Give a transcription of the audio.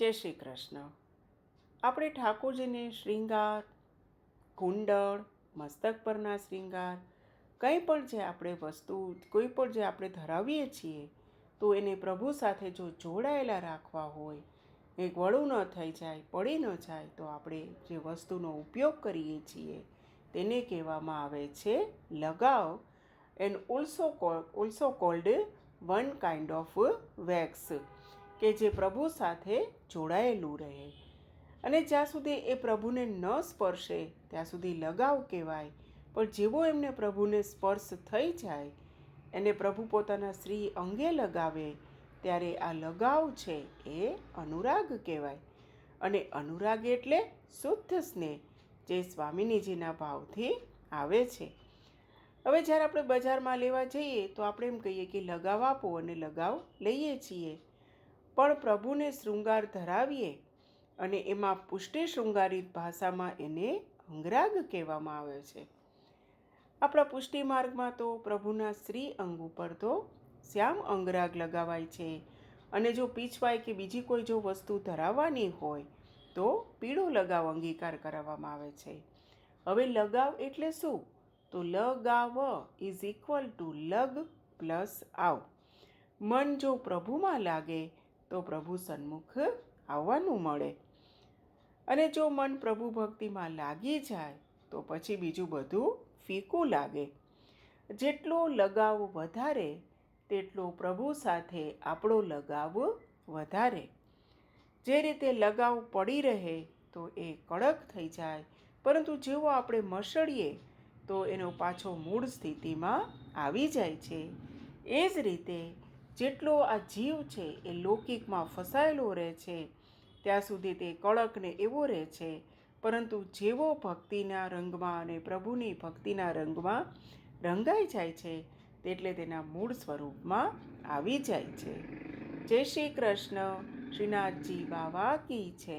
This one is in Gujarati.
જય શ્રી કૃષ્ણ. આપણે ઠાકોરજીને શ્રીંગાર, કુંડળ, મસ્તક પરના શ્રીંગાર, કંઈ પણ જે આપણે વસ્તુ, કોઈ પણ જે આપણે ધરાવીએ છીએ, તો એને પ્રભુ સાથે જો જોડાયેલા રાખવા હોય, એક વળું ન થઈ જાય, પડી ન જાય, તો આપણે જે વસ્તુનો ઉપયોગ કરીએ છીએ તેને કહેવામાં આવે છે લગાવ. And also cold one kind of wax, કે જે પ્રભુ સાથે જોડાયેલું રહે. અને જ્યાં સુધી એ પ્રભુને ન સ્પર્શે ત્યાં સુધી લગાવ કહેવાય. પણ જેવો એમને પ્રભુને સ્પર્શ થઈ જાય, એને પ્રભુ પોતાના શ્રી અંગે લગાવે, ત્યારે આ લગાવ છે એ અનુરાગ કહેવાય. અને અનુરાગ એટલે શુદ્ધ સ્નેહ, જે સ્વામિનીજીના ભાવથી આવે છે. હવે જ્યારે આપણે બજારમાં લેવા જઈએ તો આપણે એમ કહીએ કે લગાવ આપો અને લગાવ લઈએ છીએ. પણ પ્રભુને શૃંગાર ધરાવીએ અને એમાં પુષ્ટિ શૃંગારિત ભાષામાં એને અંગરાગ કહેવામાં આવે છે. આપણા પુષ્ટિ માર્ગમાં તો પ્રભુના શ્રી અંગ ઉપર તો શ્યામ અંગરાગ લગાવાય છે. અને જો પીછવાય કે બીજી કોઈ જો વસ્તુ ધરાવવાની હોય તો પીળો લગાવ અંગીકાર કરાવવામાં આવે છે. હવે લગાવ એટલે શું? તો લગાવ ઇઝ ઇક્વલ ટુ લગ પ્લસ આવ. મન જો પ્રભુમાં લાગે તો પ્રભુ સન્મુખ આવવાનું મળે. અને જો મન પ્રભુ ભક્તિમાં લાગી જાય તો પછી બીજું બધું ફીકું લાગે. જેટલો લગાવ વધારે તેટલો પ્રભુ સાથે આપણો લગાવ વધારે. જે રીતે લગાવ પડી રહે તો એ કડક થઈ જાય, પરંતુ જેવો આપણે મસળીએ તો એનો પાછો મૂળ સ્થિતિમાં આવી જાય છે. એ જ રીતે જેટલો આ જીવ છે એ લૌકિકમાં ફસાયેલો રહે છે ત્યાં સુધી તે કડકને એવો રહે છે, પરંતુ જેવો ભક્તિના રંગમાં અને પ્રભુની ભક્તિના રંગમાં રંગાઈ જાય છે તેટલે તેના મૂળ સ્વરૂપમાં આવી જાય છે. જય શ્રી કૃષ્ણ. શ્રીનાથજી બાવા કી છે.